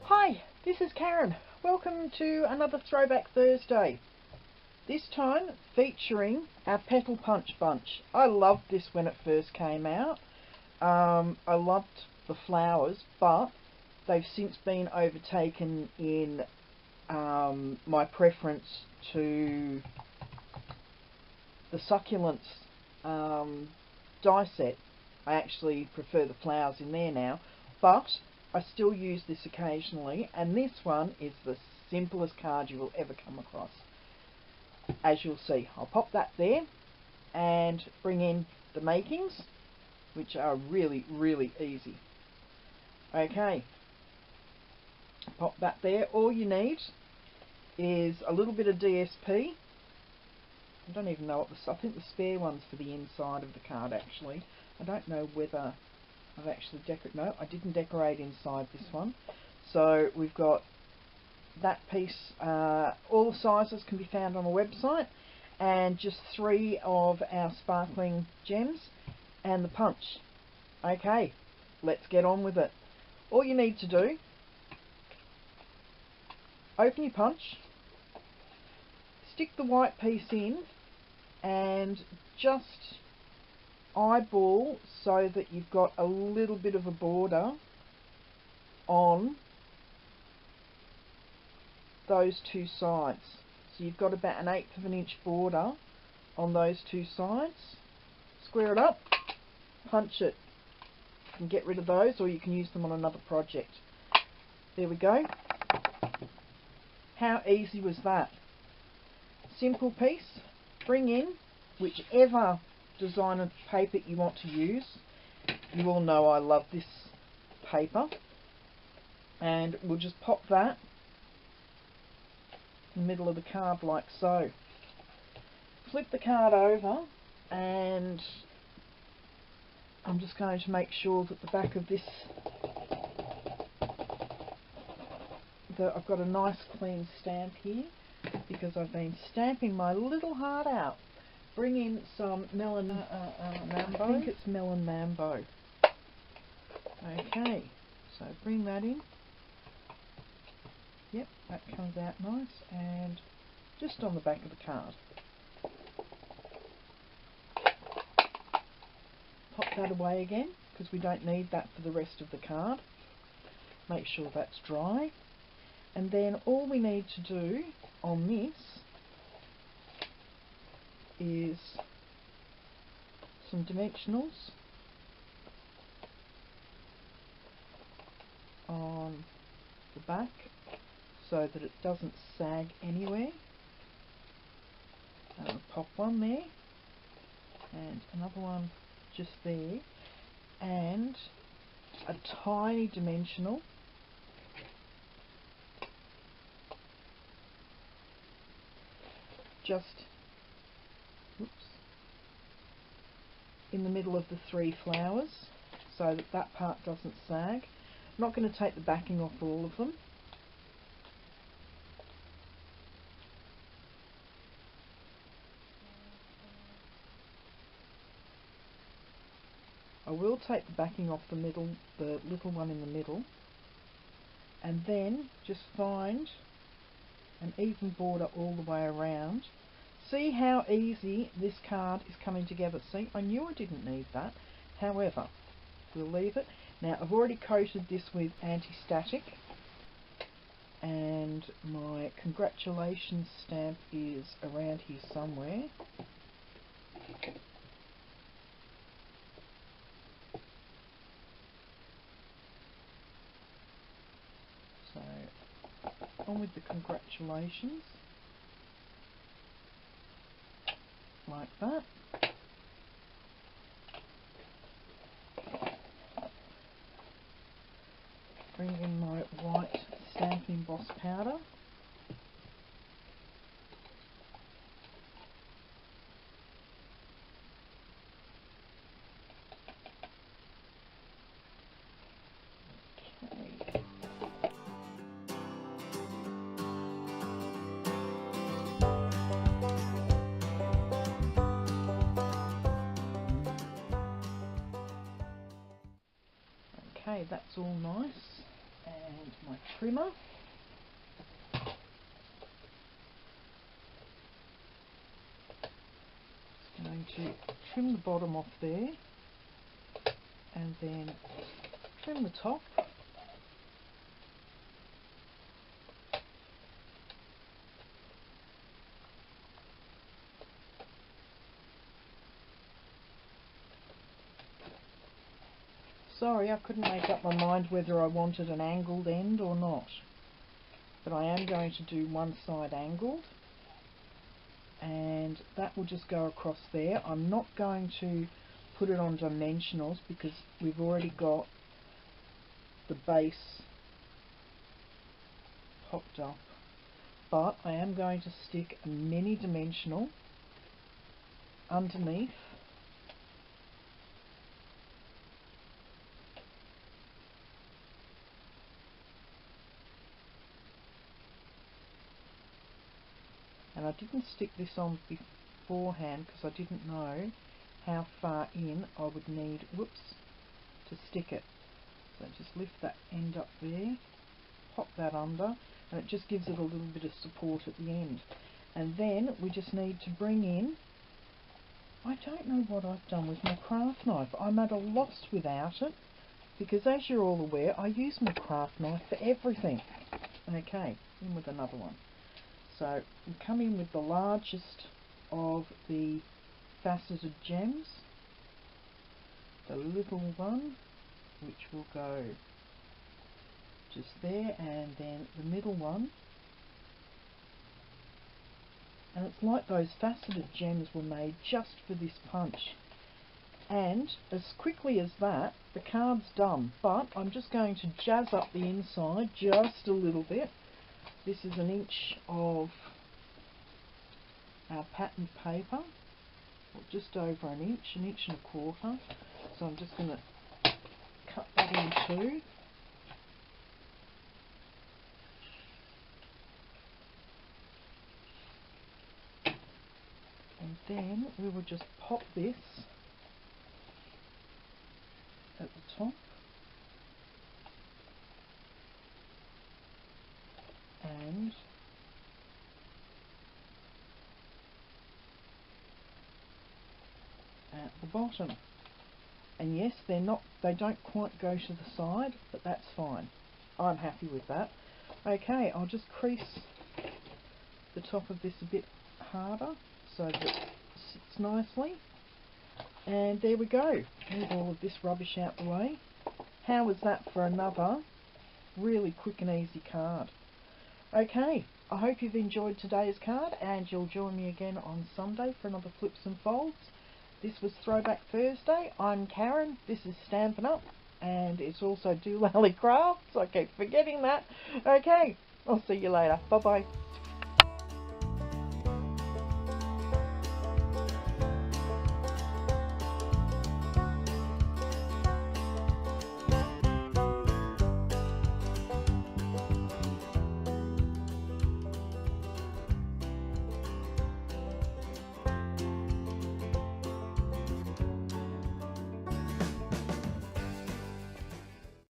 Hi, this is Karen. Welcome to another Throwback Thursday. This time featuring our Petal Punch bunch. I loved this when it first came out. I loved the flowers, but they've since been overtaken in my preference to the succulents die set. I actually prefer the flowers in there now, but I still use this occasionally, and this one is the simplest card you will ever come across. As you'll see, I'll pop that there and bring in the makings, which are really easy. Okay, pop that there. All you need is a little bit of DSP. I don't even know what I think the spare one's for the inside of the card actually. I don't know whether I've actually decorated. No, I didn't decorate inside this one. So we've got that piece. All the sizes can be found on the website, and just 3 of our sparkling gems and the punch. Okay, let's get on with it. All you need to do, open your punch, stick the white piece in, and just eyeball so that you've got a little bit of a border on those 2 sides. So you've got about 1/8 of an inch border on those 2 sides. Square it up, punch it. You can get rid of those, or you can use them on another project. There we go. How easy was that? Simple piece. Bring in whichever design of paper you want to use. You all know I love this paper, and we'll just pop that in the middle of the card like so. Flip the card over, and I'm just going to make sure that the back of this, that I've got a nice clean stamp here, because I've been stamping my little heart out. Bring in some melon mambo. I think it's melon mambo. Okay, so bring that in. Yep, that comes out nice, and just on the back of the card. Pop that away again, because we don't need that for the rest of the card. Make sure that's dry. And then all we need to do on this is some dimensionals on the back so that it doesn't sag anywhere. I'll pop one there and another one just there, and a tiny dimensional just in the middle of the 3 flowers so that that part doesn't sag. I'm not going to take the backing off all of them. I will take the backing off the middle, the little one in the middle, and then just find an even border all the way around. See how easy this card is coming together. See, I knew I didn't need that. However, we'll leave it. Now, I've already coated this with anti-static, and my congratulations stamp is around here somewhere. So, on with the congratulations. Like that. Bring in my white Stampin' emboss powder. Okay, that's all nice and my trimmer. Just going to trim the bottom off there and then trim the top. Sorry, I couldn't make up my mind whether I wanted an angled end or not, but I am going to do one side angled, and that will just go across there. I'm not going to put it on dimensionals because we've already got the base popped up, but I am going to stick a mini dimensional underneath. And I didn't stick this on beforehand because I didn't know how far in I would need, to stick it. So just lift that end up there, pop that under, and it just gives it a little bit of support at the end. And then we just need to bring in, I don't know what I've done with my craft knife. I'm at a loss without it because, as you're all aware, I use my craft knife for everything. Okay, in with another one. So we come in with the largest of the faceted gems, the little one, which will go just there, and then the middle one. And it's like those faceted gems were made just for this punch. And as quickly as that, the card's done. But I'm just going to jazz up the inside just a little bit. This is 1 inch of our patterned paper, or just over 1 inch, 1.25 inches. So I'm just going to cut that in two. And then we will just pop this at the top. And at the bottom. And yes, they don't quite go to the side, but that's fine. I'm happy with that. Okay, I'll just crease the top of this a bit harder so that it sits nicely. And there we go. Move all of this rubbish out the way. How was that for another really quick and easy card? Okay, I hope you've enjoyed today's card, and you'll join me again on Sunday for another Flips and Folds. This was Throwback Thursday. I'm Karen. This is Stampin' Up, and it's also dolallycrafts. I keep forgetting that. Okay, I'll see you later. Bye bye.